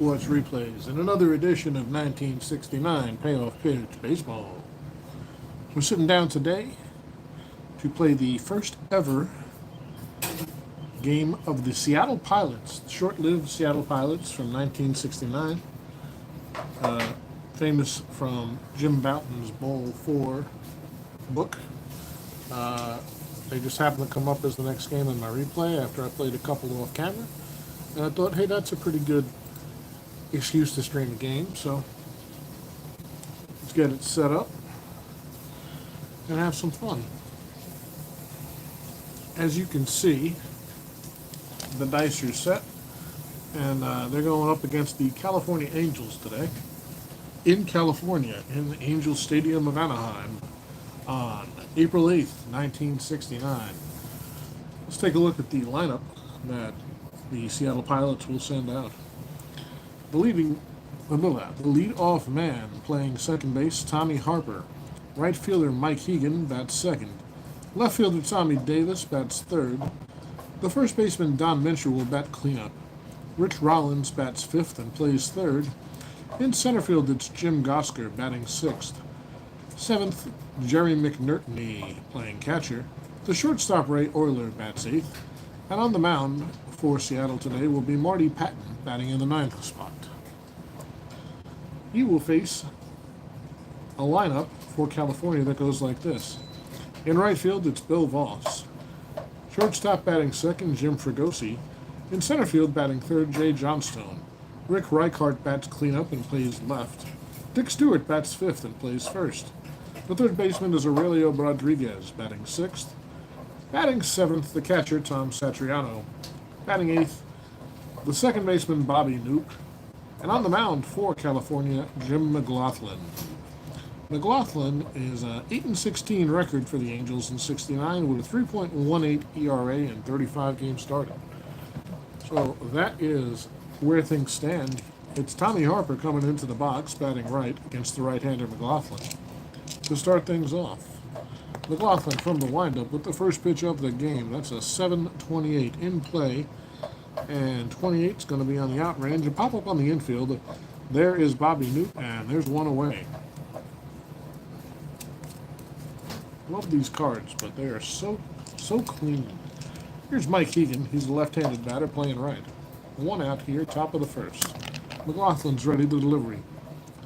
Watch replays in another edition of 1969 Payoff Pitch Baseball. We're sitting down today to play the first ever game of the Seattle Pilots, short-lived Seattle Pilots from 1969, famous from Jim Bouton's Bowl 4 book. They just happened to come up as the next game in my replay after I played a couple off camera. And I thought, hey, that's a pretty good excuse to stream a game, so let's get it set up and have some fun. As you can see, the dice are set, and they're going up against the California Angels today in California in the Angels Stadium of Anaheim on April 8th, 1969. Let's take a look at the lineup that the Seattle Pilots will send out. The lead-off man playing second base, Tommy Harper. Right fielder Mike Hegan bats second. Left fielder Tommy Davis bats third. The first baseman Don Mincher will bat cleanup. Rich Rollins bats fifth and plays third. In center field, it's Jim Gosker batting sixth. Seventh, Jerry McNertney playing catcher. The shortstop Ray Euler bats eighth. And on the mound for Seattle today will be Marty Patton batting in the ninth spot. He will face a lineup for California that goes like this. In right field, it's Bill Voss. Shortstop batting second, Jim Fregosi. In center field, batting third, Jay Johnstone. Rick Reichart bats cleanup and plays left. Dick Stewart bats fifth and plays first. The third baseman is Aurelio Rodriguez, batting sixth. Batting seventh, the catcher, Tom Satriano. Batting eighth, the second baseman, Bobby Knoop. And on the mound for California, Jim McLaughlin. McLaughlin is an 8-16 record for the Angels in '69 with a 3.18 ERA and 35 games started. So that is where things stand. It's Tommy Harper coming into the box, batting right against the right-hander McLaughlin to start things off. McLaughlin from the windup with the first pitch of the game. That's a 7.28 in play. And 28 is going to be on the out range and pop up on the infield. There is Bobby Knoop, and there's one away. Love these cards, but they are so clean. Here's Mike Hegan. He's a left-handed batter playing right. One out here, top of the first. McLaughlin's ready to delivery.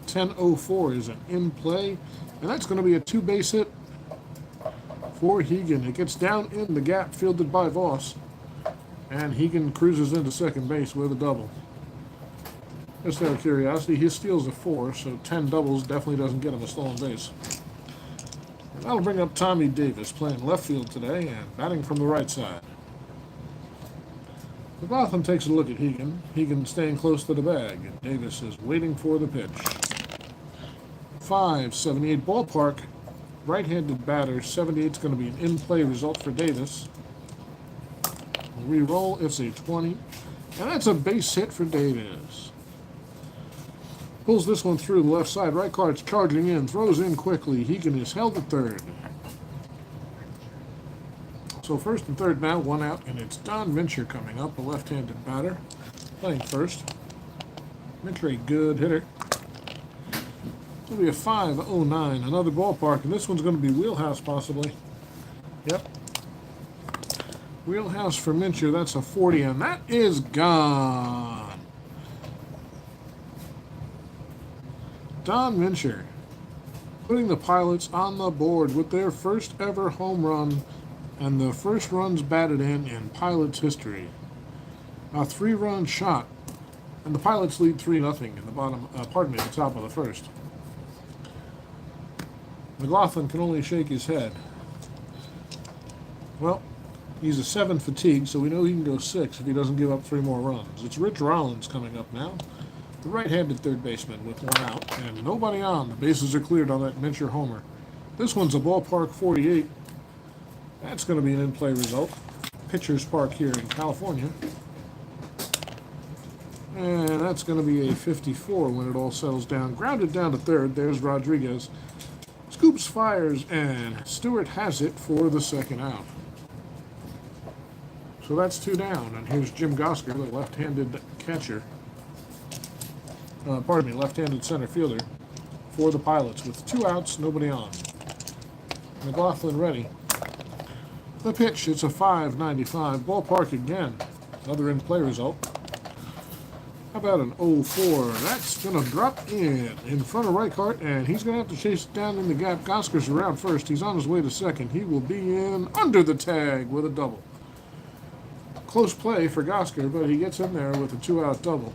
10.04 is an in play, and that's going to be a two-base hit for Hegan. It gets down in the gap, fielded by Voss. And Hegan cruises into second base with a double. Just out of curiosity, he steals a 4, so 10 doubles definitely doesn't get him a stolen base. And that'll bring up Tommy Davis, playing left field today and batting from the right side. McLaughlin takes a look at Hegan. Hegan staying close to the bag, and Davis is waiting for the pitch. 5.78 ballpark. Right-handed batter, 78 is going to be an in-play result for Davis. Re-roll, it's a 20, and that's a base hit for Davis. Pulls this one through the left side. Reichardt's charging in, throws in quickly. Hegan is held at third. So first and third now, one out, and it's Don Mincher coming up, a left-handed batter, playing first. Mincher, a good hitter. It'll be a 5.09, another ballpark, and this one's going to be wheelhouse possibly. Yep. Wheelhouse for Mincher, that's a 40, and that is gone. Don Mincher putting the Pilots on the board with their first ever home run and the first runs batted in Pilots history. A 3-run shot, and the Pilots lead 3-0 in the the top of the first. McLaughlin can only shake his head. Well, he's a 7 fatigue, so we know he can go 6 if he doesn't give up 3 more runs. It's Rich Rollins coming up now, the right-handed third baseman with one out, and nobody on. The bases are cleared on that Mincher homer. This one's a ballpark 48. That's going to be an in-play result. Pitcher's Park here in California. And that's going to be a 54 when it all settles down. Grounded down to third. There's Rodriguez. Scoops, fires, and Stewart has it for the second out. So that's 2 down, and here's Jim Gosker, the left-handed catcher. left-handed center fielder for the Pilots with 2 outs, nobody on. McLaughlin ready. The pitch, it's a 5.95. Ballpark again. Another in-play result. How about an 0-4? That's going to drop in front of Reichart, and he's going to have to chase it down in the gap. Gosker's around first. He's on his way to second. He will be in under the tag with a double. Close play for Gosker, but he gets in there with a 2-out double.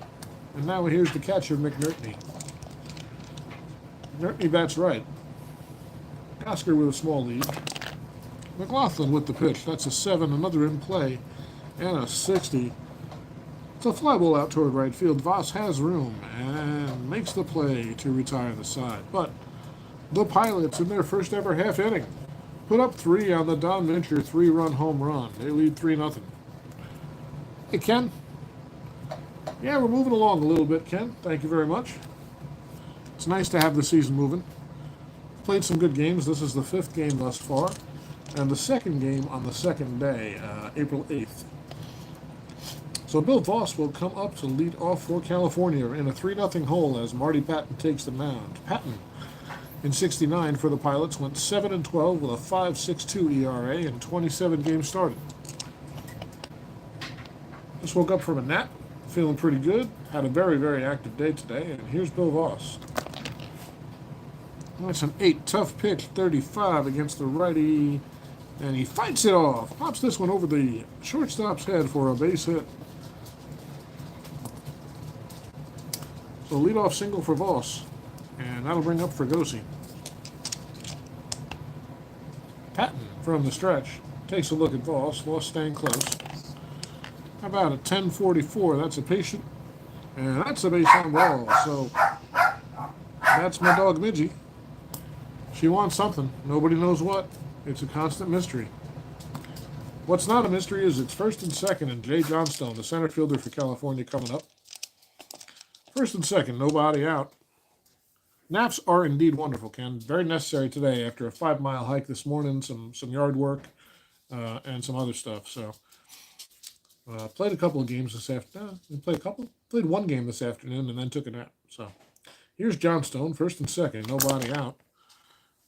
And now here's the catcher, McNertney. McNertney bats right. Gosker with a small lead. McLaughlin with the pitch. That's a 7, another in play, and a 60. It's a fly ball out toward right field. Voss has room and makes the play to retire the side. But the Pilots, in their first ever half inning, put up 3 on the Don Mincher 3-run home run. They lead 3-0. Hey, Ken. Yeah, we're moving along a little bit, Ken. Thank you very much. It's nice to have the season moving. Played some good games. This is the 5th game thus far, and the 2nd game on the 2nd day, April 8th. So Bill Voss will come up to lead off for California in a 3-0 hole as Marty Patton takes the mound. Patton, in '69 for the Pilots, went 7-12 with a 5.62 ERA and 27 games started. Just woke up from a nap, feeling pretty good. Had a very, very active day today, and here's Bill Voss. That's an 8, tough pitch, 35 against the righty, and he fights it off. Pops this one over the shortstop's head for a base hit. So leadoff single for Voss, and that'll bring up Fregosi. Patton from the stretch takes a look at Voss. Voss staying close. How about a 10-44? That's a patient, and that's a base on ball. So that's my dog Midgie. She wants something. Nobody knows what. It's a constant mystery. What's not a mystery is it's 1st and 2nd, and Jay Johnstone, the center fielder for California, coming up. 1st and 2nd, nobody out. Naps are indeed wonderful, Ken. Very necessary today after a 5-mile hike this morning, some yard work, and some other stuff. So, played a couple of games this afternoon. Played 1 game this afternoon and then took a nap. So, here's Johnstone, 1st and 2nd, nobody out.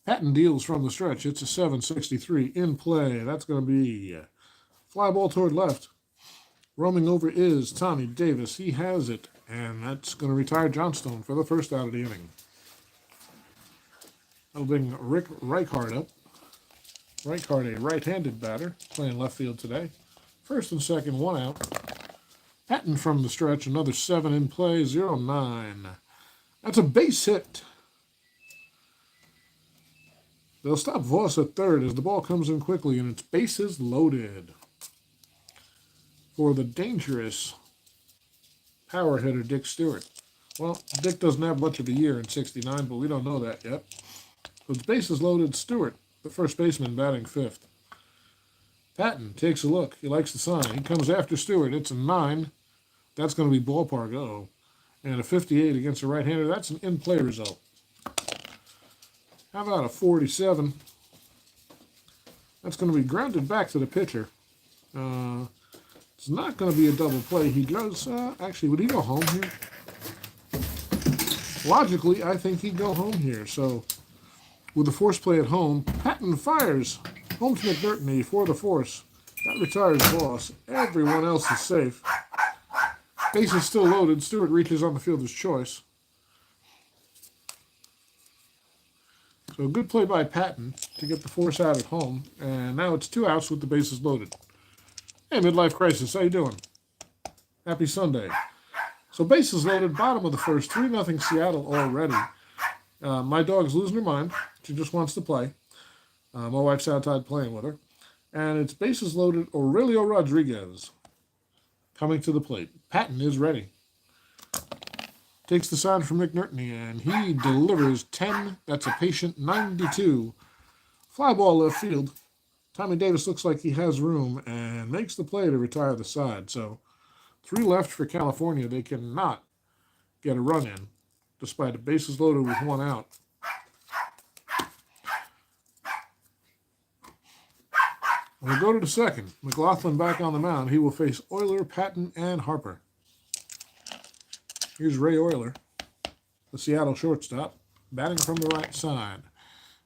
Patton deals from the stretch. It's a 7.63 in play. That's going to be fly ball toward left. Roaming over is Tommy Davis. He has it, and that's going to retire Johnstone for the 1st out of the inning. That'll bring Rick Reichart up. Reichart, a right-handed batter, playing left field today. 1st and 2nd, 1 out. Patton from the stretch. Another 7 in play. 0-9. That's a base hit. They'll stop Voss at 3rd as the ball comes in quickly, and it's bases loaded for the dangerous power hitter Dick Stewart. Well, Dick doesn't have much of a year in '69, but we don't know that yet. So it's bases loaded. Stewart, the first baseman, batting 5th. Patton takes a look. He likes the sign. He comes after Stewart. It's a 9. That's going to be ballpark -0. And a 58 against a right-hander. That's an in-play result. How about a 47? That's going to be grounded back to the pitcher. It's not going to be a double play. He goes, actually, would he go home here? Logically, I think he'd go home here. So, with the force play at home, Patton fires. Home to McNertney for the force. That retires Voss. Everyone else is safe. Base is still loaded. Stewart reaches on the fielder's choice. So, good play by Patton to get the force out at home. And now it's 2 outs with the bases loaded. Hey, Midlife Crisis, how you doing? Happy Sunday. So bases loaded, bottom of the 1st, 3-0 Seattle already. My dog's losing her mind. She just wants to play. My wife's outside playing with her. And it's bases loaded, Aurelio Rodriguez coming to the plate. Patton is ready. Takes the sign from McNertney, and he delivers 10. That's a patient 92. Fly ball left field. Tommy Davis looks like he has room and makes the play to retire the side. So 3 left for California. They cannot get a run in, despite the bases loaded with 1 out. We'll go to the 2nd. McLaughlin back on the mound. He will face Euler, Patton, and Harper. Here's Ray Euler. the Seattle shortstop, batting from the right side.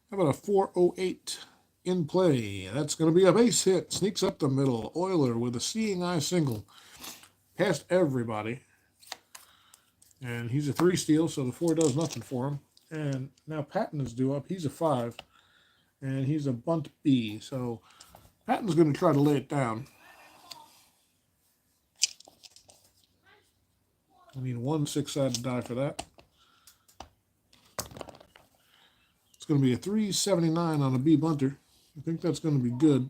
How about a 408 in play? That's going to be a base hit. Sneaks up the middle. Euler with a seeing eye single. Past everybody. And he's a 3 steal, so the 4 does nothing for him. And now Patton is due up. He's a 5. And he's a bunt B. So Patton's going to try to lay it down. I need one 6-sided die for that. It's going to be a 379 on a B bunter. I think that's going to be good.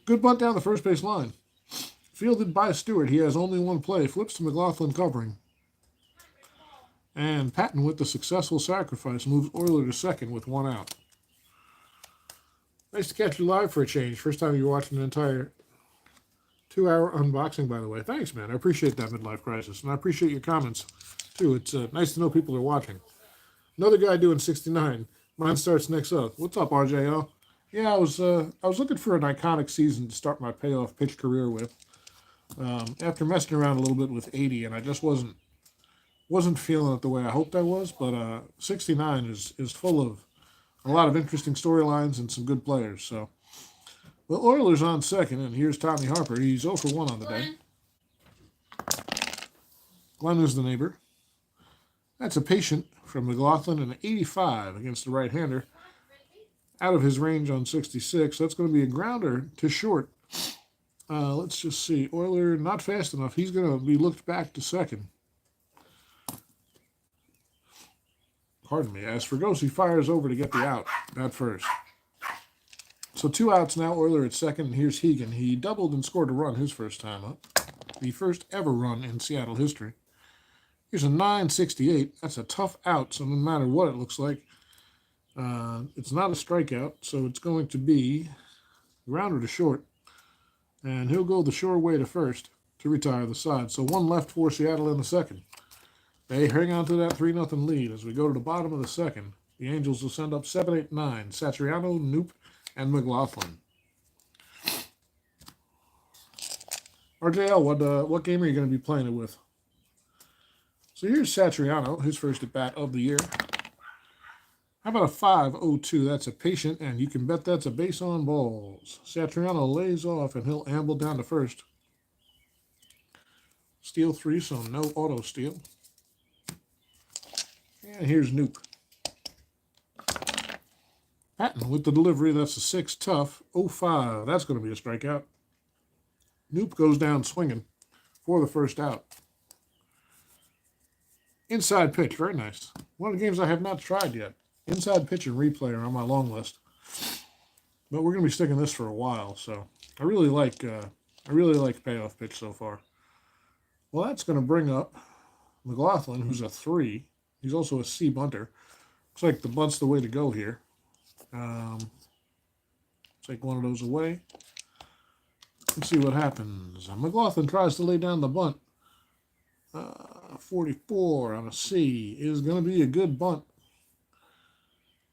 Good bunt down the first base line. Fielded by Stewart. He has only one play. Flips to McLaughlin covering. And Patton with the successful sacrifice moves Euler to second with 1 out. Nice to catch you live for a change. First time you're watching an entire 2-hour unboxing, by the way. Thanks, man. I appreciate that, Midlife Crisis. And I appreciate your comments, too. It's nice to know people are watching. Another guy doing 69. Mine starts next up. What's up, RJO? Yeah, I was looking for an iconic season to start my payoff pitch career with. After messing around a little bit with 80, and I just wasn't feeling it the way I hoped I was. But 69 is full of a lot of interesting storylines and some good players. So, well, Euler's on second, and here's Tommy Harper. He's 0 for 1 on the day. Glenn is the neighbor. That's a patient from McLaughlin, an 85 against the right-hander. Out of his range on 66. That's going to be a grounder to short. Let's just see. Euler not fast enough. He's going to be looked back to second. Pardon me. As Fregosi fires over to get the out at first. So 2 outs now. Euler at second. And here's Hegan. He doubled and scored a run his first time up. The first ever run in Seattle history. Here's a 968. That's a tough out, so no matter what it looks like, it's not a strikeout, so it's going to be grounder to short. And he'll go the sure way to first to retire the side. So 1 left for Seattle in the second. They hang on to that 3-0 lead as we go to the bottom of the second. The Angels will send up 7, 8, 9. Satriano, Noop, and McLaughlin. RJL, what game are you going to be playing it with? So here's Satriano, his first at bat of the year. How about a 5-0-2? That's a patient, and you can bet that's a base on balls. Satriano lays off, and he'll amble down to first. Steal 3, so no auto steal. And here's Noop. Patton with the delivery. That's a 6 tough. 0-5. That's going to be a strikeout. Noop goes down swinging for the first out. Inside pitch. Very nice. One of the games I have not tried yet. Inside pitch and replay are on my long list. But we're going to be sticking this for a while. So I really like Payoff Pitch so far. Well, that's going to bring up McLaughlin, who's a 3. He's also a C bunter. Looks like the bunt's the way to go here. Take one of those away. Let's see what happens. McLaughlin tries to lay down the bunt. 44 on a C is going to be a good bunt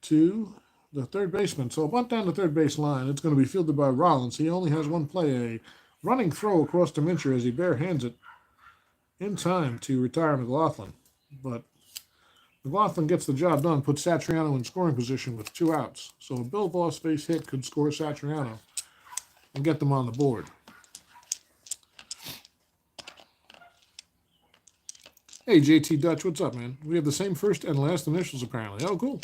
to the third baseman. So a bunt down the third base line. It's going to be fielded by Rollins. He only has one play, a running throw across to Mincher as he barehands it in time to retire McLaughlin. But McLaughlin gets the job done, puts Satriano in scoring position with 2 outs. So a Bill Voss base hit could score Satriano and get them on the board. Hey, JT Dutch, what's up, man? We have the same first and last initials, apparently. Oh, cool.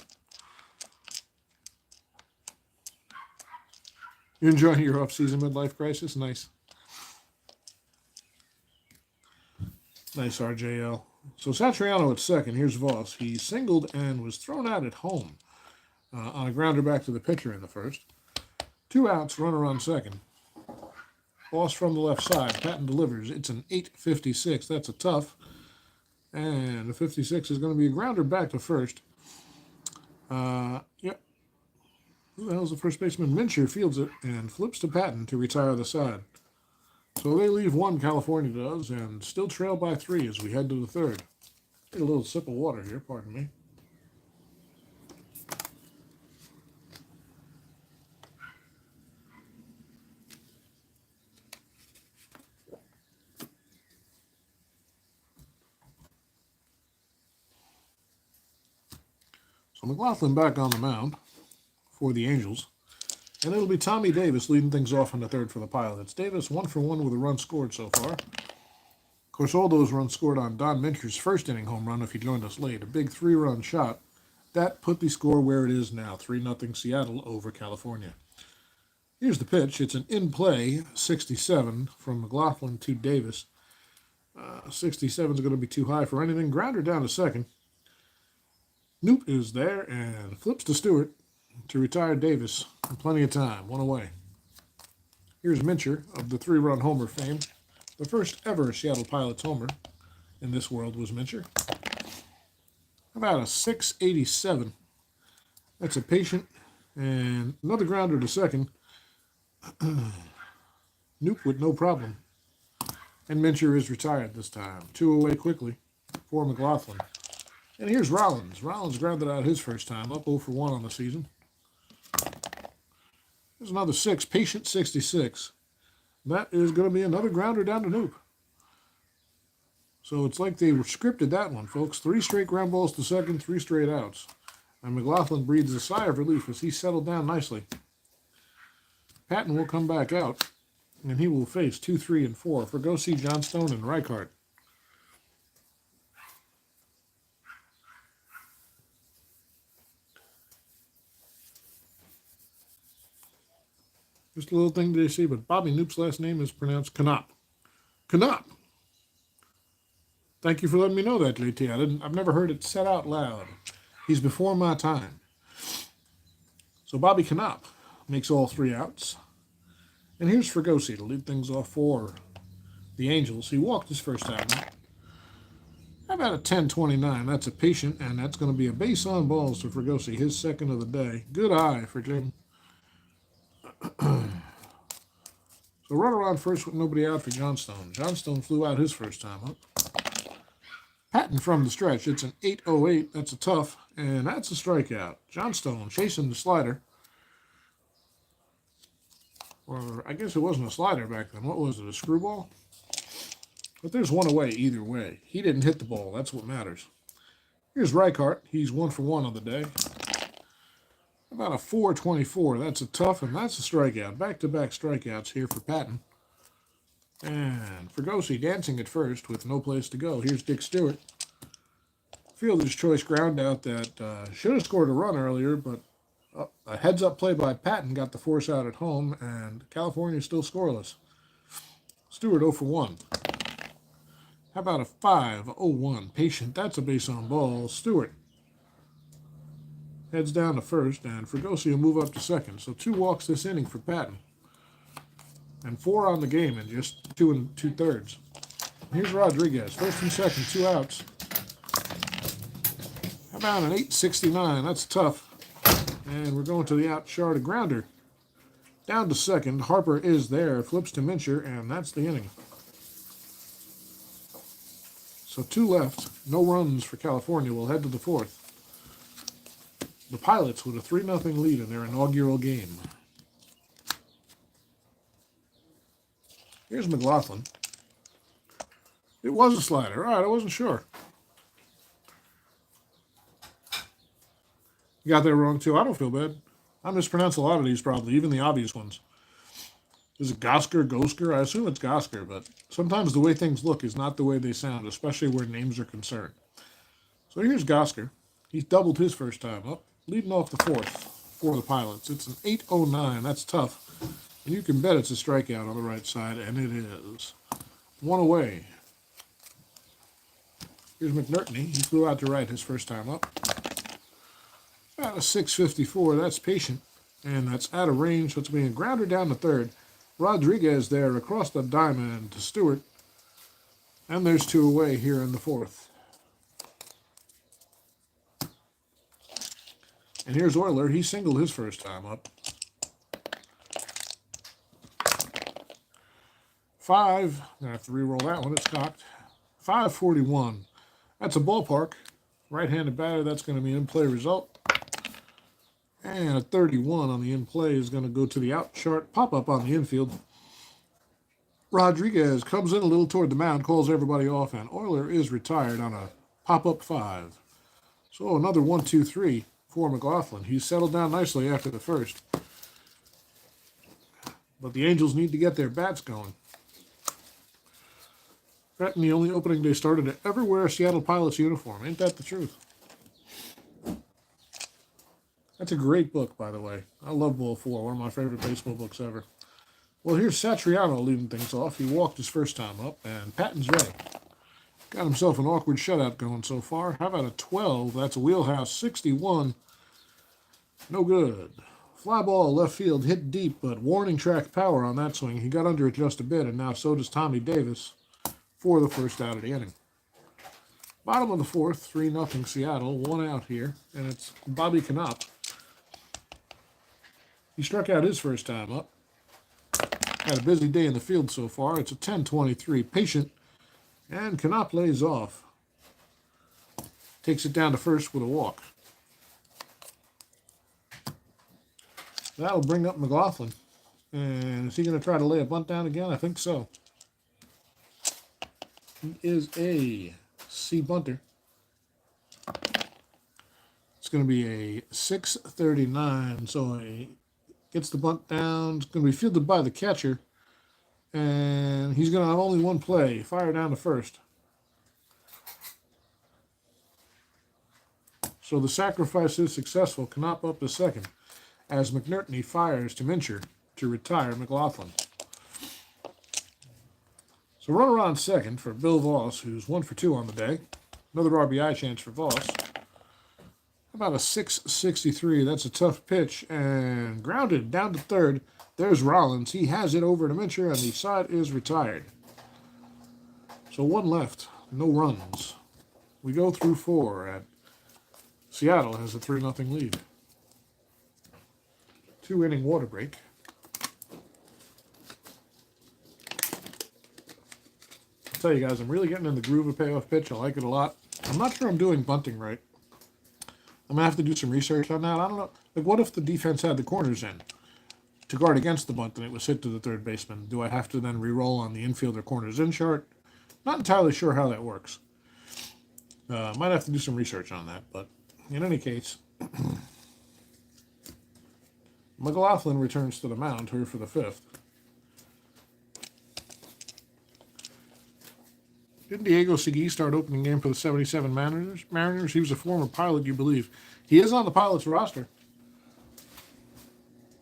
You enjoying your off-season midlife crisis? Nice. Nice, RJL. So Satriano at second. Here's Voss. He singled and was thrown out at home on a grounder back to the pitcher in the first. 2 outs, runner on second. Voss from the left side. Patton delivers. It's an 8.56. That's a tough. And the 56 is going to be a grounder back to first. Yep. Who the hell's the first baseman? Mincher fields it and flips to Patton to retire the side. So they leave 1, California does, and still trail by 3 as we head to the third. Take a little sip of water here, pardon me. So McLaughlin back on the mound for the Angels. And it'll be Tommy Davis leading things off in the third for the Pilots. Davis 1 for 1 with a run scored so far. Of course, all those runs scored on Don Mincher's first inning home run if he joined us late. A big 3-run shot. That put the score where it is now, 3-0 Seattle over California. Here's the pitch. It's an in-play 67 from McLaughlin to Davis. 67 is going to be too high for anything. Grounder down to second. Noop is there and flips to Stewart to retire Davis. Plenty of time. One away. Here's Mincher of the 3-run homer fame. The first ever Seattle Pilots homer in this world was Mincher. About a 687. That's a patient. And another grounder to second. Noop with no problem. And Mincher is retired this time. 2 away quickly for McLaughlin. And here's Rollins. Rollins grounded out his first time, up 0 for 1 on the season. There's another 6, patient 66. That is going to be another grounder down to Noop. So it's like they scripted that one, folks. 3 straight ground balls to second, 3 straight outs. And McLaughlin breathes a sigh of relief as he settled down nicely. Patton will come back out, and he will face 2, 3, and 4 for Gosse, Johnstone, and Reichart. Just a little thing to see, but Bobby Noop's last name is pronounced Knopp. Knopp. Thank you for letting me know that, JT. I've never heard it said out loud. He's before my time. So Bobby Knopp makes all 3 outs. And here's Fregosi to lead things off for the Angels. He walked his first time out. How about a 10-29? That's a patient, and that's going to be a base on balls to Fregosi, his second of the day. Good eye for Jim. So run around first with nobody out for Johnstone. Johnstone flew out his first time up. Patton from the stretch. It's an 808. That's a tough, and that's a strikeout. Johnstone chasing the slider. Or I guess it wasn't a slider back then. What was it, a screwball? But there's 1 away either way. He didn't hit the ball. That's what matters. Here's Reichart. He's 1 for 1 on the day. About a 424. That's a tough, and that's a strikeout. Back-to-back strikeouts here for Patton. And Fregosi dancing at first with no place to go. Here's Dick Stewart. Fielder's choice ground out that should have scored a run earlier, but a heads-up play by Patton got the force out at home, and California still scoreless. Stewart 0 for 1. How about a 5-0-1? Patient. That's a base on ball. Stewart heads down to first, and Fregosi will move up to second. So 2 walks this inning for Patton. And 4 on the game in just 2 2/3. Here's Rodriguez. First and second, 2 outs. How about an 869? That's tough. And we're going to the out shard, a grounder. Down to second. Harper is there. Flips to Mincher, and that's the inning. So 2 left. No runs for California. We'll head to the 4th. The Pilots with a 3-0 lead in their inaugural game. Here's McLaughlin. It was a slider. All right, I wasn't sure. You got that wrong, too. I don't feel bad. I mispronounce a lot of these, probably, even the obvious ones. Is it Gosker, Gosker? I assume it's Gosker, but sometimes the way things look is not the way they sound, especially where names are concerned. So here's Gosker. He's doubled his first time up, leading off the 4th for the Pilots. It's an 809. That's tough. And you can bet it's a strikeout on the right side, and it is. 1 away. Here's McNertney. He flew out to right his first time up. About a 654. That's patient, and that's out of range, so it's being a grounder down to third. Rodriguez there across the diamond to Stewart. And there's 2 away here in the 4th. And here's Euler. He singled his first time up. 5. I'm going to have to re-roll that one. It's cocked. 541. That's a ballpark. Right-handed batter. That's going to be an in-play result. And a 31 on the in-play is going to go to the out chart. Pop-up on the infield. Rodriguez comes in a little toward the mound, calls everybody off, and Euler is retired on a pop-up 5. So another 1, 2, 3 for McLaughlin. He's settled down nicely after the first. But the Angels need to get their bats going. Betting the only opening day starter to ever wear a Seattle Pilots uniform. Ain't that the truth? That's a great book, by the way. I love Bull 4, one of my favorite baseball books ever. Well, here's Satriano leading things off. He walked his first time up, and Patton's ready. Got himself an awkward shutout going so far. How about a 12? That's a wheelhouse 61. No good. Fly ball left field, hit deep, but warning track power on that swing. He got under it just a bit, and now so does Tommy Davis for the first out of the inning. Bottom of the fourth, 3-0 Seattle. One out here, and it's Bobby Knopp. He struck out his first time up. Had a busy day in the field so far. It's a 10-23 patient, and Knopp lays off. Takes it down to first with a walk. That'll bring up McLaughlin. And is he going to try to lay a bunt down again? I think so. He is a C bunter. It's going to be a 6:39, so he gets the bunt down. It's going to be fielded by the catcher. And he's going to have only one play. Fire down to first. So the sacrifice is successful. Knopp up to second as McNertney fires to Mincher to retire McLaughlin. So runner on second for Bill Voss, who's 1 for 2 on the day. Another RBI chance for Voss. About a 6.63. That's a tough pitch. And grounded down to third. There's Rollins. He has it over to Mincher, and the side is retired. So one left. No runs. We go through 4. At Seattle has a 3-0 lead. 2-inning water break. I'll tell you guys, I'm really getting in the groove of Payoff Pitch. I like it a lot. I'm not sure I'm doing bunting right. I'm going to have to do some research on that. I don't know. Like, what if the defense had the corners in to guard against the bunt and it was hit to the third baseman? Do I have to then re-roll on the infielder corners in chart? Not entirely sure how that works. Might have to do some research on that. But in any case, McLaughlin returns to the mound here for the 5th. Didn't Diego Segui start opening game for the 77 Mariners? He was a former Pilot, you believe. He is on the Pilots roster.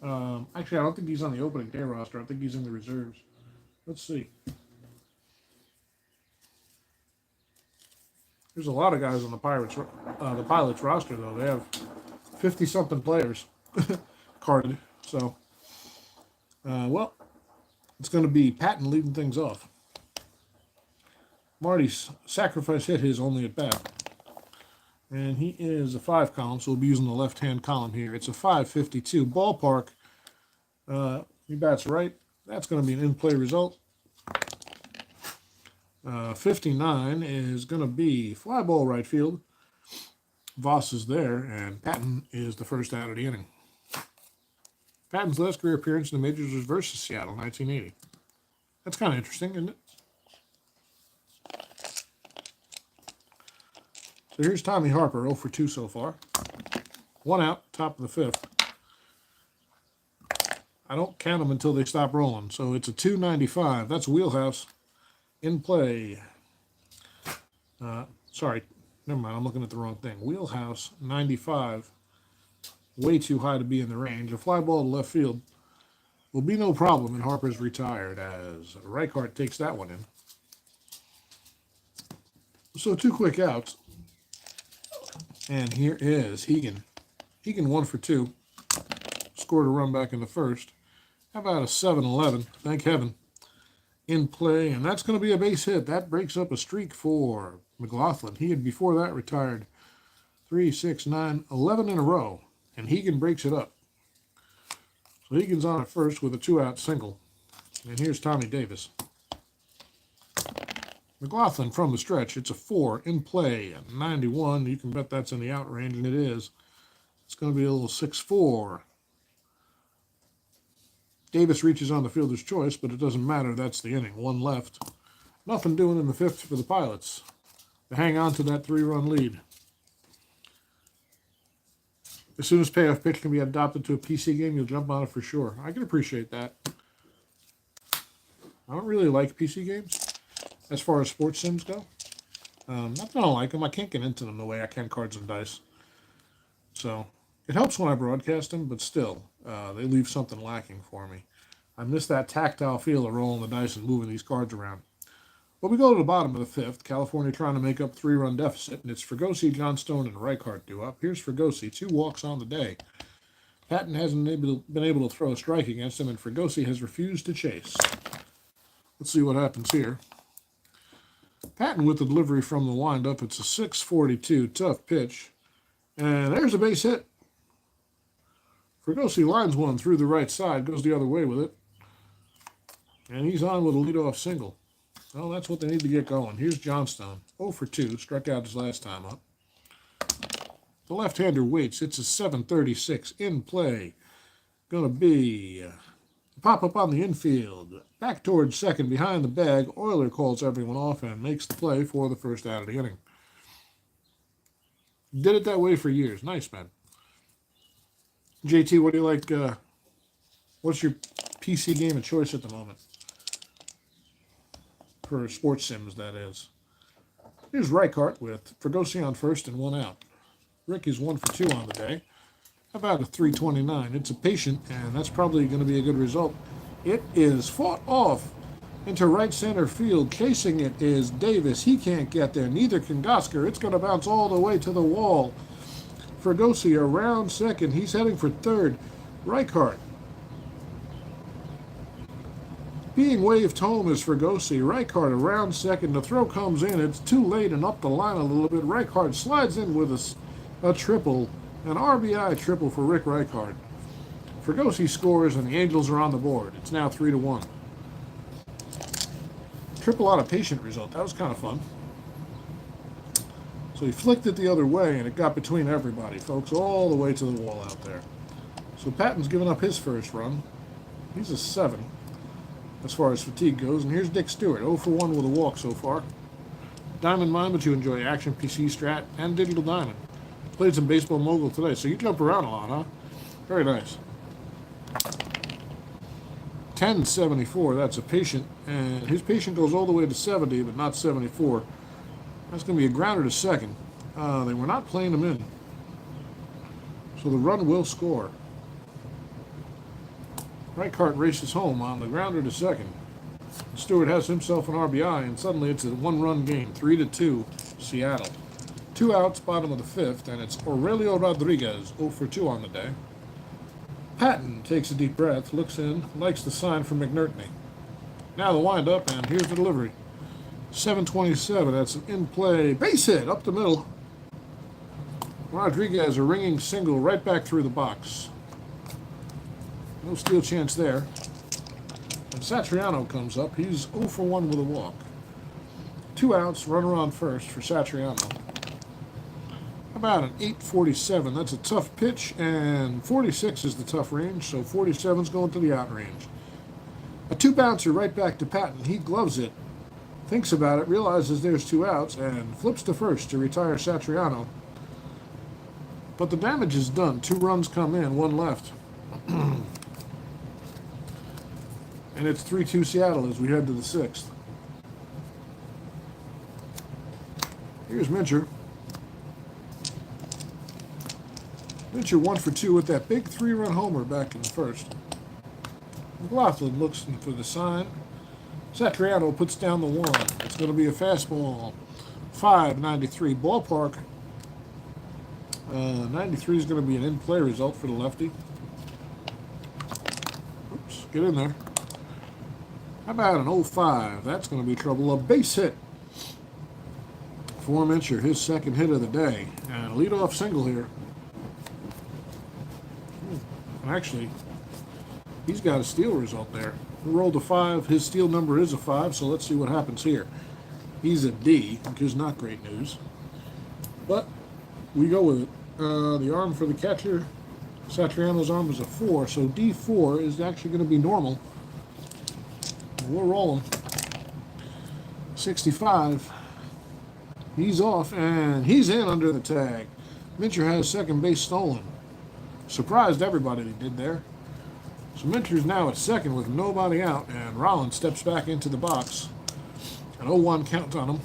Actually, I don't think he's on the opening day roster. I think he's in the reserves. Let's see. There's a lot of guys on the Pilots roster, though. They have 50-something players carded. So, well, it's going to be Patton leading things off. Marty's sacrifice hit his only at bat. And he is a 5 column, so we'll be using the left-hand column here. It's a 5.52 ballpark. He bats right. That's going to be an in-play result. 59 is going to be fly ball right field. Voss is there, and Patton is the first out of the inning. Patton's last career appearance in the majors was versus Seattle, 1980. That's kind of interesting, isn't it? So here's Tommy Harper, 0 for 2 so far. 1 out, top of the 5th. I don't count them until they stop rolling. So it's a 295. That's wheelhouse in play. Sorry, never mind. I'm looking at the wrong thing. Wheelhouse 95. Way too high to be in the range. A fly ball to left field will be no problem, and Harper's retired as Reichart takes that one in. So 2 quick outs. And here is Hegan. Hegan 1 for 2. Scored a run back in the first. How about a 7-11? Thank heaven. In play, and that's going to be a base hit. That breaks up a streak for McLaughlin. He had before that retired 3, 6, 9, 11 in a row. And Hegan breaks it up. So Hegan's on at first with a 2-out single. And here's Tommy Davis. McLaughlin from the stretch. It's a 4 in play at 91. You can bet that's in the out range, and it is. It's going to be a little 6-4. Davis reaches on the fielder's choice, but it doesn't matter. That's the inning. 1 left. Nothing doing in the 5th for the Pilots to hang on to that 3-run lead. As soon as Payoff Pitch can be adopted to a PC game, you'll jump on it for sure. I can appreciate that. I don't really like PC games as far as sports sims go. Not that I don't like them. I can't get into them the way I can cards and dice. So it helps when I broadcast them, but still, they leave something lacking for me. I miss that tactile feel of rolling the dice and moving these cards around. But we go to the bottom of the fifth. California trying to make up 3-run deficit, and it's Fregosi, Johnstone, and Reichart due up. Here's Fregosi, 2 walks on the day. Patton hasn't been able to throw a strike against him, and Fregosi has refused to chase. Let's see what happens here. Patton with the delivery from the windup. It's a 6-42, tough pitch. And there's a base hit. Fregosi lines one through the right side, goes the other way with it. And he's on with a leadoff single. Well, that's what they need to get going. Here's Johnstone, 0 for 2, struck out his last time up. The left-hander waits. It's a 7-36 in play. Going to be pop-up on the infield. Back towards second, behind the bag. Euler calls everyone off and makes the play for the first out of the inning. Did it that way for years. Nice, man. JT, what do you like? What's your PC game of choice at the moment? For sports sims, that is. Here's Reichart with Fregosi on first and 1 out. Rick is 1 for 2 on the day. About a 329. It's a patient, and that's probably going to be a good result. It is fought off into right center field. Chasing it is Davis. He can't get there. Neither can Gosker. It's going to bounce all the way to the wall. Fregosi around second. He's heading for third. Reichart being waved home is Fregosi. Reichart around second. The throw comes in. It's too late and up the line a little bit. Reichart slides in with a triple. An RBI triple for Rick Reichart. Fregosi scores, and the Angels are on the board. It's now 3-1. Triple out of patient result. That was kind of fun. So he flicked it the other way, and it got between everybody, folks, all the way to the wall out there. So Patton's given up his first run. He's a 7 as far as fatigue goes. And here's Dick Stewart, 0 for 1 with a walk so far. Diamond Mine, but you enjoy Action, PC, Strat, and Digital Diamond. Played some Baseball Mogul today, so you jump around a lot, huh? Very nice. 1074, that's a patient, and his patient goes all the way to 70, but not 74. That's going to be a grounder to second. They were not playing him in, so the run will score. Reichart races home on the grounder to second. Stewart has himself an RBI, and suddenly it's a 1-run game, 3-2, Seattle. 2 outs, bottom of the fifth, and it's Aurelio Rodriguez, 0 for 2 on the day. Patton takes a deep breath, looks in, likes the sign from McNertney. Now the windup, and here's the delivery. 727, that's an in-play base hit up the middle. Rodriguez, a ringing single right back through the box. No steal chance there. And Satriano comes up. He's 0 for 1 with a walk. 2 outs, runner on first for Satriano. About an 847. That's a tough pitch, and 46 is the tough range, so 47's going to the out range. A 2-bouncer right back to Patton. He gloves it, thinks about it, realizes there's 2 outs, and flips to first to retire Satriano. But the damage is done. 2 runs come in, 1 left. And it's 3-2 Seattle as we head to the 6th. Here's Mincher. Mincher 1 for 2 with that big 3-run homer back in the first. McLaughlin looks for the sign. Satriano puts down the 1. It's going to be a fastball. 593 ballpark. 93 is going to be an in-play result for the lefty. Oops, get in there. How about an 05? That's going to be trouble. A base hit for Mincher, his second hit of the day. And a leadoff single here. Actually, he's got a steal result there. He rolled a 5. His steal number is a 5, so let's see what happens here. He's a D, which is not great news. But we go with it. The arm for the catcher, Satriano's arm is a 4, so D4 is actually going to be normal. We'll roll him. 65. He's off, and he's in under the tag. Mincher has second base stolen. Surprised everybody he did there. So Minter's now at second with nobody out, and Rollins steps back into the box. An 0-1 count on him.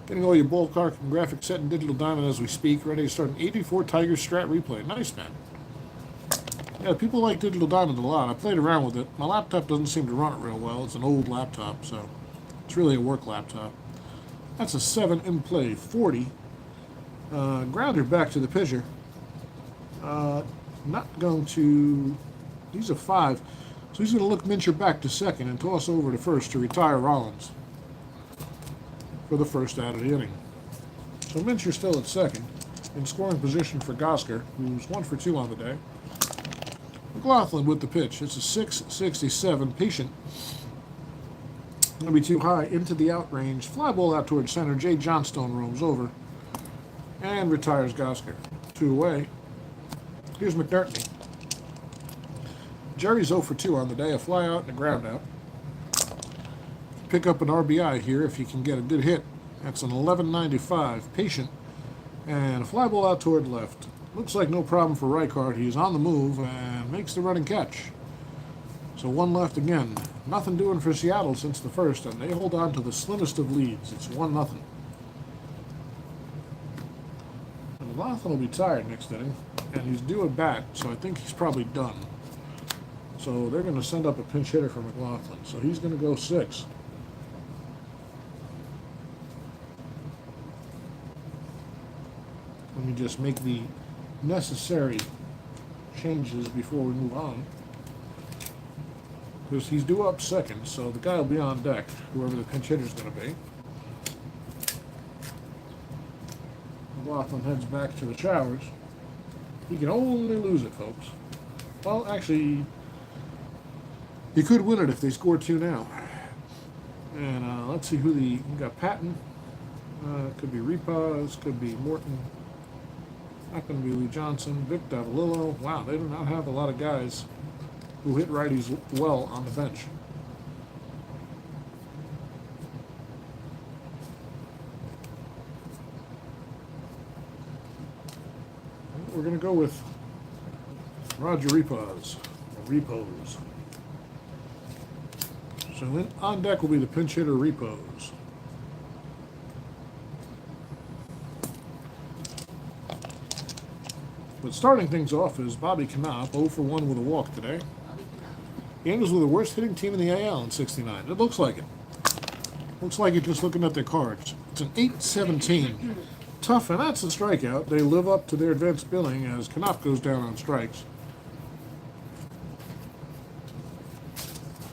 Getting all your ballpark and graphics set in digital diamond as we speak. Ready to start an 84 Tigers strat replay. Nice, man. Yeah, people like digital diamond a lot. I played around with it. My laptop doesn't seem to run it real well. It's an old laptop, so it's really a work laptop. That's a 7 in play, 40. Grounder back to the pitcher. Not going to... He's a 5. So he's going to look Minter back to second and toss over to first to retire Rollins for the first out of the inning. So Minter's still at second in scoring position for Gosker, who's 1 for 2 on the day. McLaughlin with the pitch. It's a 6.67 patient. Going to be too high into the out range. Fly ball out towards center. Jay Johnstone roams over and retires Gosker. 2 away. Here's McNertney. Jerry's 0 for 2 on the day. A fly out and a ground out. Pick up an RBI here if you can get a good hit. That's an 11.95 patient. And a fly ball out toward left. Looks like no problem for Reichard. He's on the move and makes the running catch. So 1 left again. Nothing doing for Seattle since the first, and they hold on to the slimmest of leads. It's 1-0. And McLaughlin will be tired next inning, and he's due a bat, so I think he's probably done. So they're going to send up a pinch hitter for McLaughlin. So he's going to go 6. Let me just make the necessary changes before we move on. Because he's due up second, so the guy will be on deck, whoever the pinch hitter's going to be. McLaughlin heads back to the showers. He can only lose it, folks. Well, actually, he could win it if they score 2 now. And let's see who we got Patton. Could be Repaz, could be Morton. Not going to be Lee Johnson, Vic Davalillo. Wow, they do not have a lot of guys who hit righties well on the bench. We're going to go with Roger Repaz, or Repos. So then on deck will be the pinch hitter Repos. But starting things off is Bobby Knopf, 0 for 1 with a walk today. The Angels were the worst hitting team in the AL in '69. It looks like it. Looks like it just looking at their cards. It's an 8-17. Tough, and that's a strikeout. They live up to their advanced billing as Knopf goes down on strikes.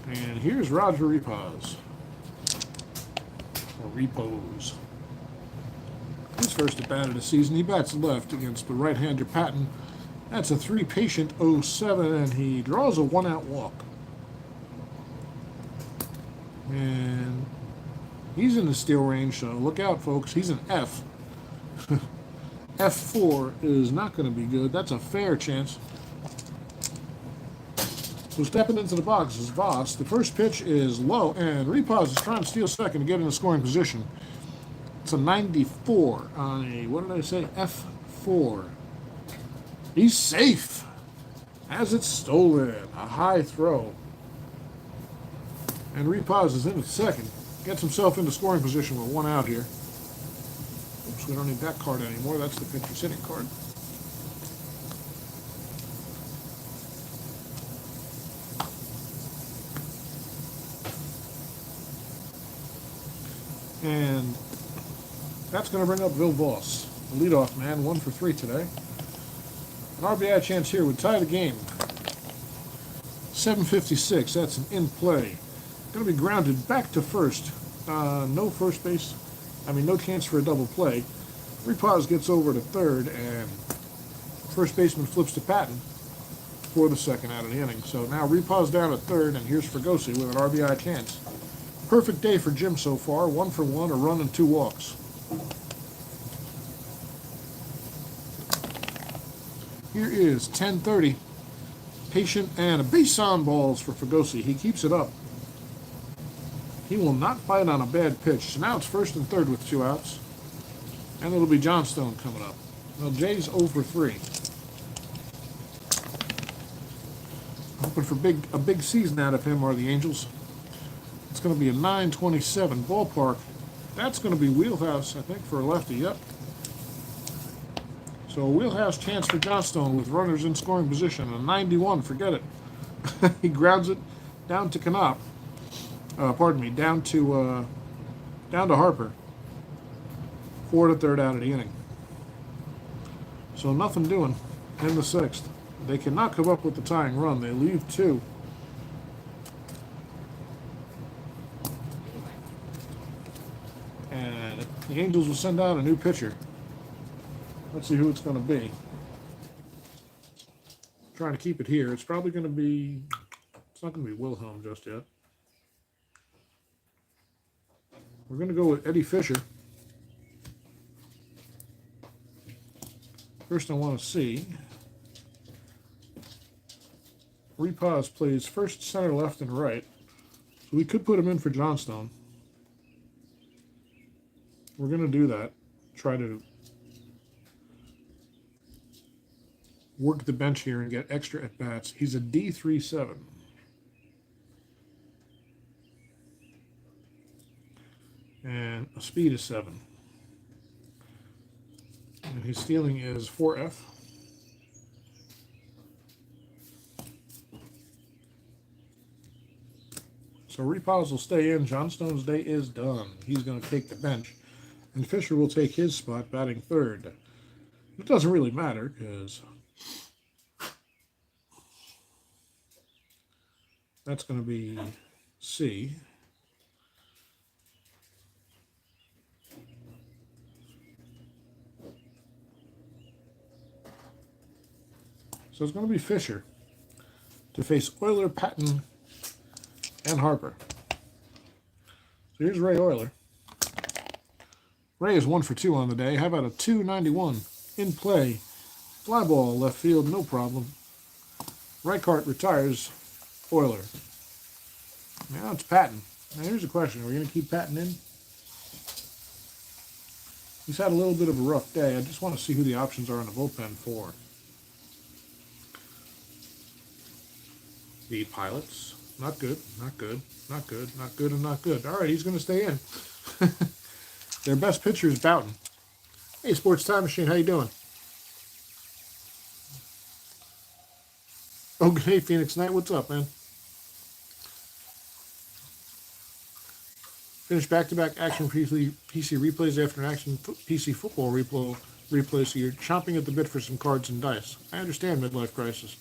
And here's Roger Repaz. Or Repos. His first at bat of the season. He bats left against the right-hander Patton. That's a 3 patient 0-7, and he draws a 1-out walk. And he's in the steal range, so look out, folks. He's an F. F4 is not going to be good. That's a fair chance. So stepping into the box is Voss. The first pitch is low, and Repaz is trying to steal second to get in a scoring position. It's a 94 on a, what did I say, F4. He's safe. Has it stolen. A high throw. And Repaz is in at second. Gets himself into scoring position with 1 out here. Oops, we don't need that card anymore. That's the pitcher sitting card. And that's going to bring up Bill Voss, the leadoff man, 1 for 3 today. An RBI chance here would tie the game. 7:56, that's an in play. Going to be grounded back to first. No first base, no chance for a double play. Repaz gets over to third, and first baseman flips to Patton for the second out of the inning. So now Repaz down at third, and here's Fregosi with an RBI chance. Perfect day for Jim so far. 1 for 1, a run and 2 walks. Here is 10:30. Patient and a base on balls for Fregosi. He keeps it up. He will not bite on a bad pitch. So now it's first and third with 2 outs. And it'll be Johnstone coming up. Well, Jay's 0 for 3. Hoping for a big season out of him are the Angels. It's going to be a 927 ballpark. That's going to be wheelhouse, I think, for a lefty. Yep. So a wheelhouse chance for Johnstone with runners in scoring position. A 91, forget it. He grounds it down to Knopp. Down to Harper. 4 1/3 out of the inning. So nothing doing in the 6th. They cannot come up with the tying run. They leave 2. And the Angels will send out a new pitcher. Let's see who it's going to be. Trying to keep it here. It's probably going to be, it's not going to be Wilhelm just yet. We're going to go with Eddie Fisher. First I want to see. Repause plays first, center, left, and right. So we could put him in for Johnstone. We're going to do that. Try to work the bench here and get extra at-bats. He's a D37. And a speed is 7. And his stealing is 4F. So Repause will stay in. Johnstone's day is done. He's going to take the bench. And Fisher will take his spot, batting third. It doesn't really matter, because that's going to be C. So it's going to be Fisher to face Euler, Patton, and Harper. So here's Ray Euler. Ray is 1 for 2 on the day. How about a 291 in play? Fly ball left field, no problem. Reichart retires Euler. Now it's Patton. Now here's a question. Are we going to keep Patton in? He's had a little bit of a rough day. I just want to see who the options are in the bullpen for. The Pilots. Not good, not good, not good, not good, and not good. All right, he's going to stay in. Their best pitcher is Boughton. Hey, Sports Time Machine, how you doing? Oh, hey, Phoenix Knight, what's up, man? Finish back-to-back action PC replays after an action PC football replay, so you're chomping at the bit for some cards and dice. I understand midlife crisis.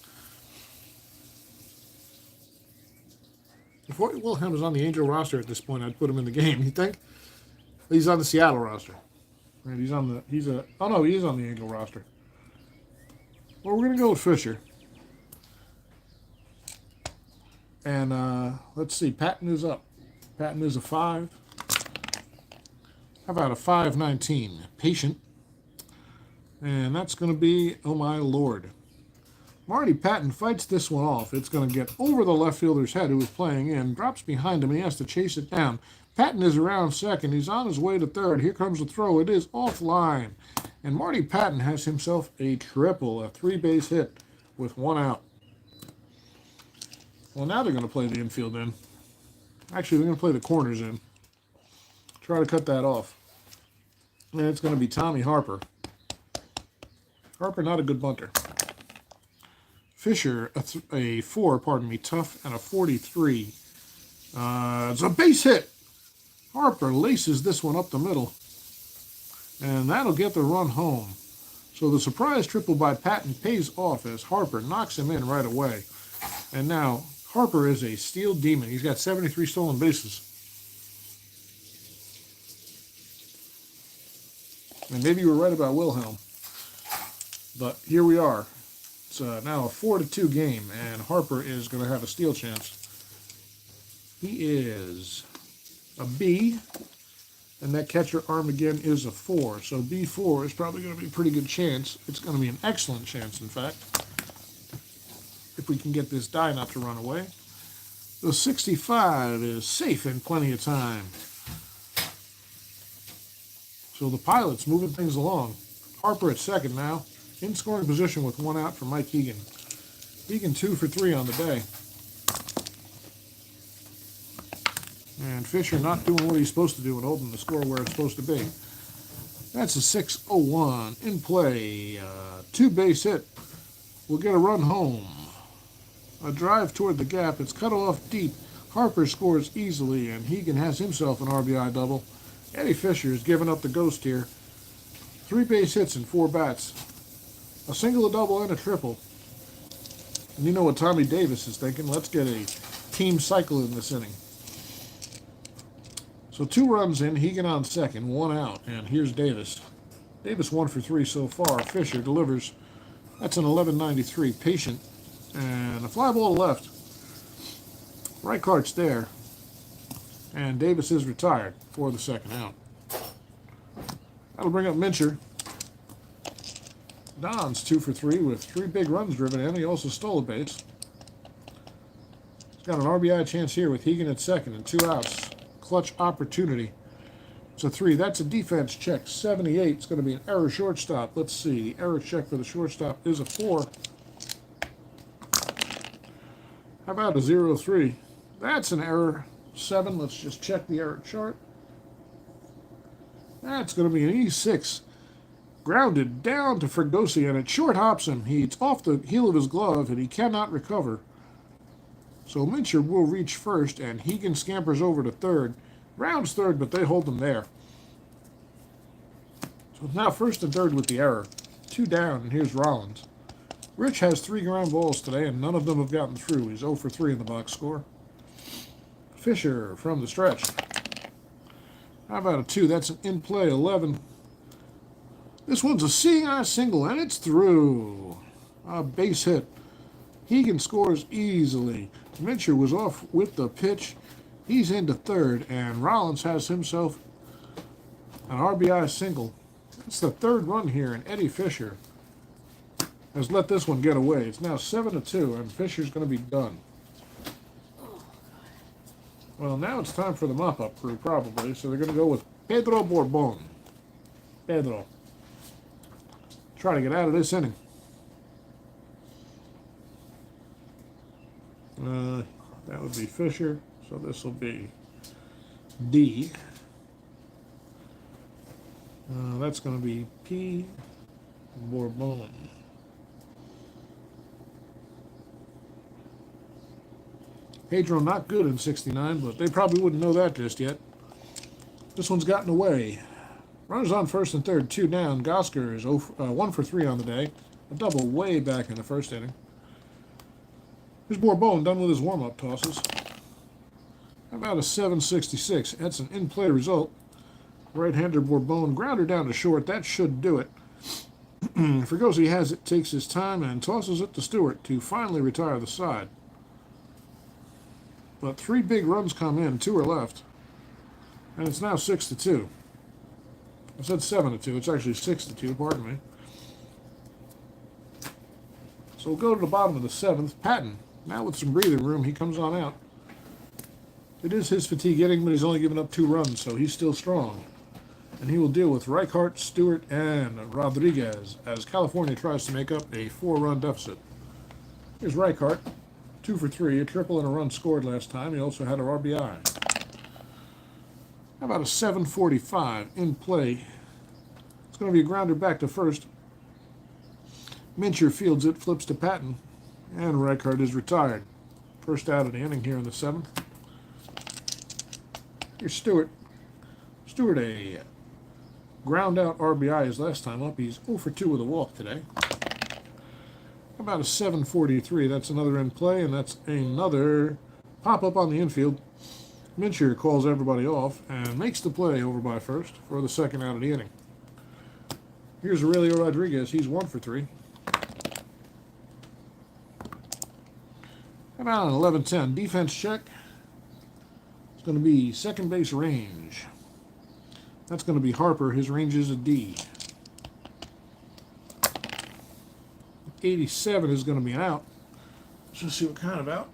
If Wilhelm is on the Angel roster at this point, I'd put him in the game. You think? He's on the Seattle roster. Right? He is on the Angel roster. Well, we're gonna go with Fisher. And let's see. Patton is up. Patton is a 5. How about a 519? Patient. And that's going to be, oh my lord. Marty Patton fights this one off. It's going to get over the left fielder's head, who is playing in, drops behind him. He has to chase it down. Patton is around second. He's on his way to third. Here comes the throw. It is offline. And Marty Patton has himself a triple, a 3-base hit with 1 out. Well, now they're going to play the infield in. Actually, they're going to play the corners in. Try to cut that off. And it's going to be Tommy Harper. Harper, not a good bunter. Fisher, a 4, tough, and a 43. It's a base hit. Harper laces this one up the middle. And that'll get the run home. So the surprise triple by Patton pays off as Harper knocks him in right away. And now Harper is a steal demon. He's got 73 stolen bases. And maybe you were right about Wilhelm. But here we are. It's now a 4-2 game, and Harper is going to have a steal chance. He is a B, and that catcher arm again is a 4. So B4 is probably going to be a pretty good chance. It's going to be an excellent chance, in fact, if we can get this die not to run away. The 65 is safe in plenty of time. So the Pilots moving things along. Harper at second now. In scoring position with one out for Mike Hegan. Hegan 2 for 3 on the day. And Fisher not doing what he's supposed to do and holding the score where it's supposed to be. That's a 6-0-1 in play. Two base hit. We'll get a run home. A drive toward the gap. It's cut off deep. Harper scores easily, and Hegan has himself an RBI double. Eddie Fisher is giving up the ghost here. 3 base hits in 4 bats. A single, a double, and a triple. And you know what Tommy Davis is thinking. Let's get a team cycle in this inning. So 2 runs in, Hegan on second, 1 out, and here's Davis. Davis 1 for 3 so far. Fisher delivers. That's an 11.93. Patient, and a fly ball to left. Reichardt's there, and Davis is retired for the second out. That'll bring up Mincher. Don's 2 for 3 with 3 big runs driven in. He also stole a base. He's got an RBI chance here with Hegan at second and 2 outs. Clutch opportunity. It's a 3. That's a defense check. 78. It's going to be an error shortstop. Let's see. The error check for the shortstop is a 4. How about a 0-3? That's an error. 7. Let's just check the error chart. That's going to be an E6. Grounded down to Fregosi, and it short hops him. He's off the heel of his glove, and he cannot recover. So Mincher will reach first, and Hegan scampers over to third. Rounds third, but they hold him there. So now first and third with the error. 2 down, and here's Rollins. Rich has 3 ground balls today, and none of them have gotten through. He's 0 for 3 in the box score. Fisher from the stretch. How about a 2? That's an in-play 11. This one's a seeing eye single, and it's through. A base hit. Hegan scores easily. Mincher was off with the pitch. He's into third, and Rollins has himself an RBI single. It's the 3rd run here, and Eddie Fisher has let this one get away. It's now 7-2, and Fisher's going to be done. Well, now it's time for the mop-up crew, probably, so they're going to go with Pedro Borbon. Pedro. Try to get out of this inning. That would be Fisher, so this will be D. That's going to be P. Bourbon. Pedro not good in 69, but they probably wouldn't know that just yet. This one's gotten away. Runners on first and third, 2 down. Gosker is 1 for 3 on the day. A double way back in the first inning. Here's Bourbon done with his warm-up tosses. How about a 7.66? That's an in-play result. Right-hander Bourbon grounder down to short. That should do it. Fregosi has it, takes his time, and tosses it to Stewart to finally retire the side. But 3 big runs come in, 2 are left. And it's now 6-2. I said 7-2. It's actually 6-2, pardon me. So we'll go to the bottom of the 7th. Patton, now with some breathing room, he comes on out. It is his fatigue inning, but he's only given up 2 runs, so he's still strong. And he will deal with Reichhardt, Stewart, and Rodriguez as California tries to make up a 4-run deficit. Here's Reichhardt, 2 for 3, a triple and a run scored last time. He also had a RBI. How about a 7.45 in play? It's going to be a grounder back to first. Mincher fields it, flips to Patton, and Reichhardt is retired. First out of the inning here in the 7th. Here's Stewart. Stewart, a ground out RBI his last time up. He's 0 for 2 with a walk today. How about a 7.43? That's another in play, and that's another pop up on the infield. Mincher calls everybody off and makes the play over by first for the second out of the inning. Here's Aurelio Rodriguez. He's 1 for 3. How about an 11-10 defense check? It's going to be second base range. That's going to be Harper. His range is a D. 87 is going to be an out. Let's just see what kind of out.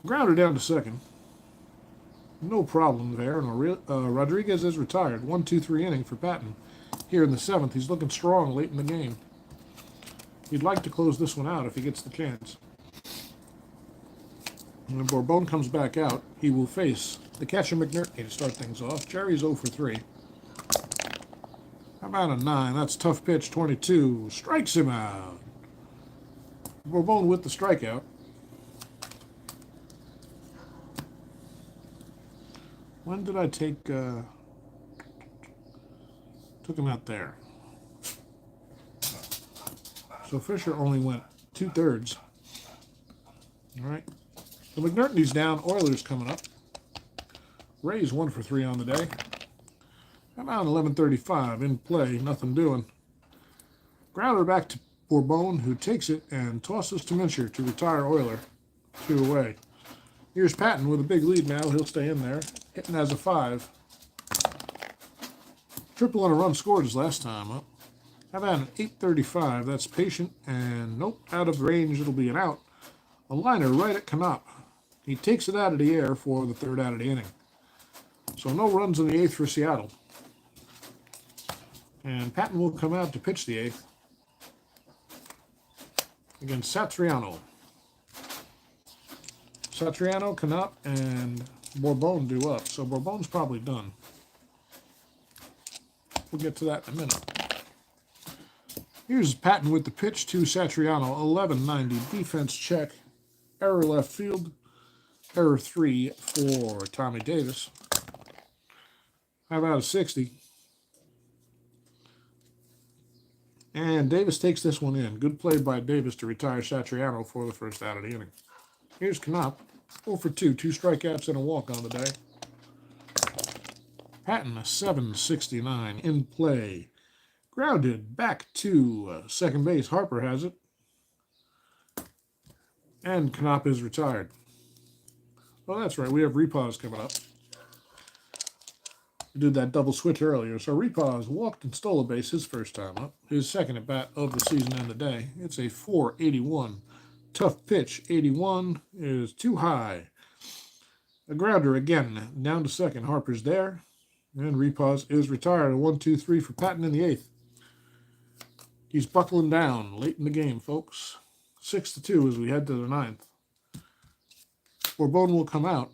Grounder down to second. No problem there. And Rodriguez is retired. 1-2-3 inning for Patton. here in the 7th. He's looking strong late in the game. He'd like to close this one out if he gets the chance. When Bourbon comes back out, he will face the catcher McNerney to start things off. Jerry's 0 for 3. How about a 9? That's tough pitch, 22. Strikes him out. Bourbon with the strikeout. When did I take... took him out there. So Fisher only went 2/3. All right. The McNerney's down. Oilers coming up. Rays 1 for 3 on the day. About 11:35 in play. Nothing doing. Grounder back to Bourbon, who takes it and tosses to Mincher to retire Oiler. 2 away. Here's Patton with a big lead now. He'll stay in there. Hitting as a 5. Triple and a run scored his last time up. How about an 8:35? That's patient and nope, out of range. It'll be an out. A liner right at Knopp. He takes it out of the air for the 3rd out of the inning. So no runs in the 8th for Seattle. And Patton will come out to pitch the 8th against Satriano. Satriano, Knopp, and Bourbon do up. So Bourbon's probably done. We'll get to that in a minute. Here's Patton with the pitch to Satriano. 11:90 defense check. Error left field. Error 3 for Tommy Davis. How about a 60? And Davis takes this one in. Good play by Davis to retire Satriano for the 1st out of the inning. Here's Knopp. 0 for 2. 2 strikeouts and a walk on the day. Patton, a 7.69 in play. Grounded back to second base. Harper has it. And Knopp is retired. Well, that's right. We have Repause coming up. We did that double switch earlier. So Repause walked and stole a base his first time up. His 2nd at bat of the season and the day. It's a 4.81. Tough pitch. 81 is too high. A grounder again. Down to 2nd. Harper's there. And Repause is retired. A 1-2-3 for Patton in the 8th. He's buckling down late in the game, folks. 6-2 as we head to the 9th. Bourbon will come out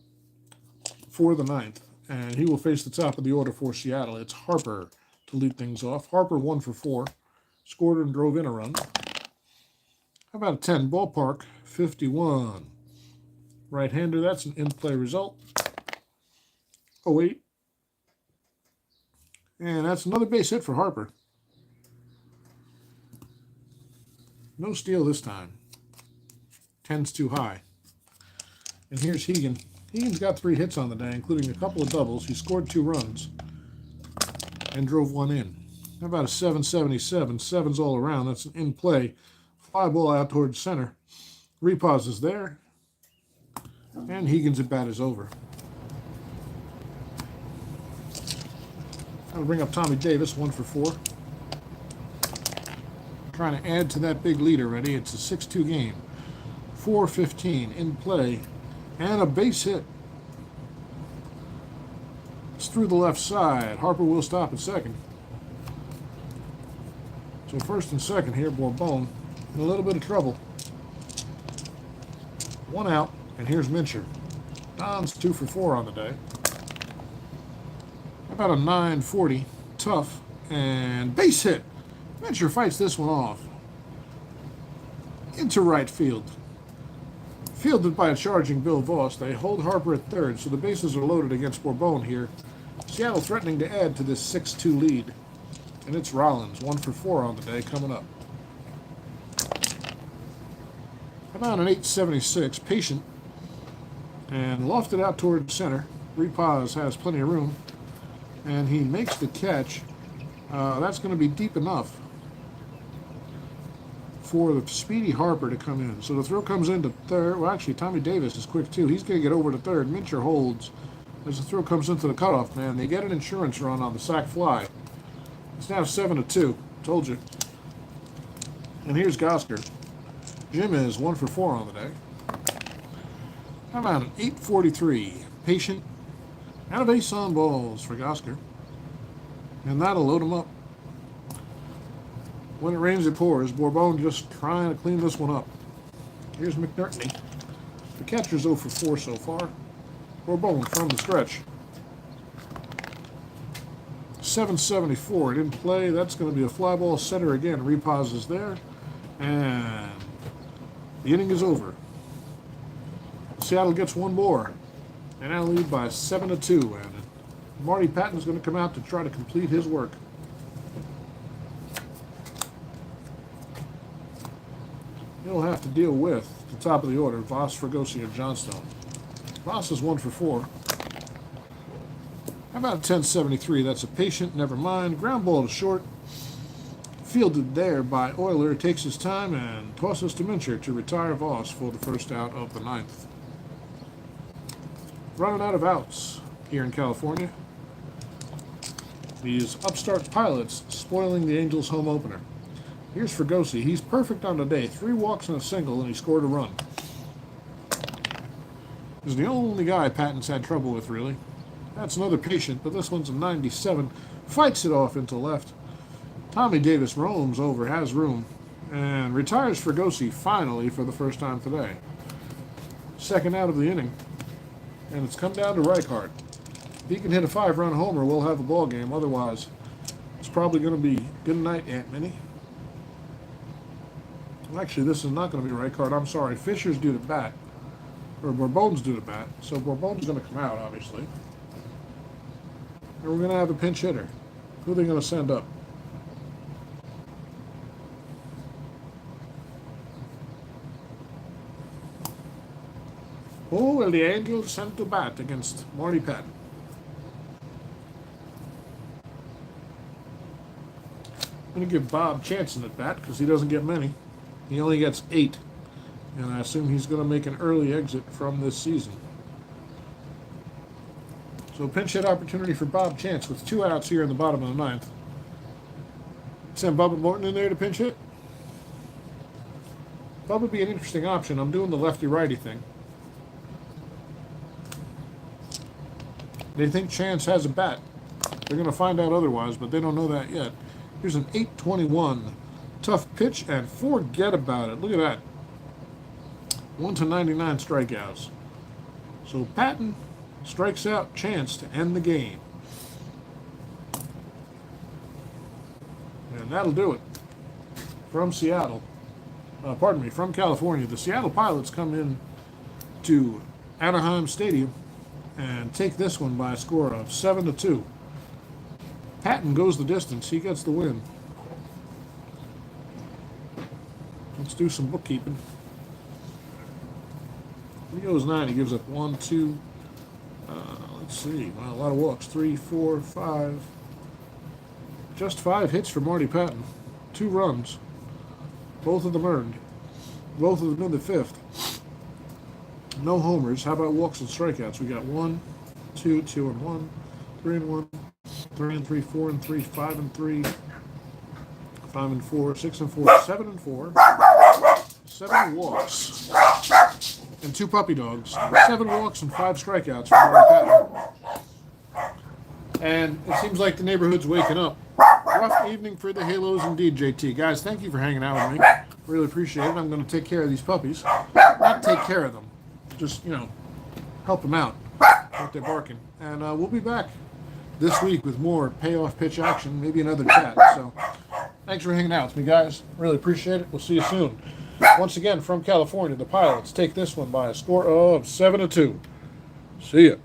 for the 9th, and he will face the top of the order for Seattle. It's Harper to lead things off. Harper 1 for 4. Scored and drove in a run. How about a 10? Ballpark, 51. Right-hander, that's an in-play result. 08. And that's another base hit for Harper. No steal this time. 10's too high. And here's Hegan. Hegan's got 3 hits on the day, including a couple of doubles. He scored 2 runs and drove 1 in. How about a 7.77? 7's all around. That's an in play. Fly ball out towards center. Repause is there. And Hegan's at bat is over. I'll bring up Tommy Davis, 1 for 4. Trying to add to that big lead already. It's a 6-2 game. 4:15 in play. And a base hit. It's through the left side. Harper will stop at 2nd. So 1st and 2nd here, Bourbon in a little bit of trouble. 1 out, and here's Mincher. Don's 2 for 4 on the day. How about a 9:40? Tough, and base hit. Mincher fights this one off. Into right field. Fielded by a charging Bill Voss. They hold Harper at 3rd, so the bases are loaded against Bourbon here. Seattle threatening to add to this 6-2 lead. And it's Rollins, 1 for 4 on the day, coming up. How about an 8.76? Patient. And lofted out towards center. Repause has plenty of room. And he makes the catch. That's going to be deep enough for the speedy Harper to come in. So the throw comes into 3rd. Well, actually, Tommy Davis is quick, too. He's going to get over to 3rd. Mincher holds as the throw comes into the cutoff man. They get an insurance run on the sac fly. It's now 7-2. Told you. And here's Gosker. Jim is 1 for 4 on the day. How about an 8.43? Patient. Out of base on balls for Gosker. And that'll load him up. When it rains, it pours. Bourbon just trying to clean this one up. Here's McNertney. The catcher's 0 for 4 so far. Bourbon from the stretch. 774. It didn't play. That's going to be a fly ball. Center again. Repause is there. And the inning is over. Seattle gets one more. And now lead by 7-2. And Marty Patton's going to come out to try to complete his work. He'll have to deal with the top of the order, Voss, Fregosi, and Johnstone. Voss is 1 for 4. How about 1073? That's a patient, never mind. Ground ball to short. Fielded there by Euler. Takes his time and tosses to Mincher to retire Voss for the first out of the 9th. Running out of outs here in California. These upstart pilots spoiling the Angels' home opener. Here's Fregosi. He's perfect on the day. 3 walks and a single, and he scored a run. He's the only guy Patton's had trouble with, really. That's another patient, but this one's a 97. Fights it off into left. Tommy Davis roams over, has room, and retires Fregosi finally for the first time today. Second out of the inning, and it's come down to Reichart. If he can hit a 5-run homer, we'll have a ball game. Otherwise, it's probably going to be good night, Aunt Minnie. Actually, this is not going to be Reichart. I'm sorry. Fisher's due to bat. Or Bourbon's due to bat. So Bourbon's going to come out, obviously. And we're going to have a pinch hitter. Who are they going to send up? Who will the Angels send to bat against Marty Patton? I'm going to give Bob Chanson at bat because he doesn't get many. He only gets 8. And I assume he's going to make an early exit from this season. So pinch hit opportunity for Bob Chance with 2 outs here in the bottom of the 9th. Send Bubba Morton in there to pinch hit. Bubba would be an interesting option. I'm doing the lefty-righty thing. They think Chance has a bat. They're going to find out otherwise, but they don't know that yet. Here's an 8-21. Tough pitch, and forget about it. Look at that. 1-99 strikeouts. So Patton strikes out Chance to end the game. And that'll do it. From Seattle. From California. The Seattle Pilots come in to Anaheim Stadium and take this one by a score of 7-2. Patton goes the distance. He gets the win. Let's do some bookkeeping. He goes 9. He gives up 1, 2. Let's see. Well, a lot of walks. 3, 4, 5. Just 5 hits for Marty Patton. 2 runs. Both of them earned. Both of them in the 5th. No homers. How about walks and strikeouts? We got 1, 2, 2 and 1, 3 and 1, 3 and 3, 4 and 3, 5 and 3, 5 and 4, 6 and 4, 7 and 4, 7 walks, and 2 puppy dogs. 7 walks and 5 strikeouts for Marty Patton. And it seems like the neighborhood's waking up. Rough evening for the Halos indeed, JT. Guys, thank you for hanging out with me. Really appreciate it. I'm going to take care of these puppies. Not take care of them. Just, help them out. What they're barking. And we'll be back this week with more payoff pitch action, maybe another chat. So thanks for hanging out with me, guys. Really appreciate it. We'll see you soon. Once again, from California, the Pilots take this one by a score of 7-2. See ya.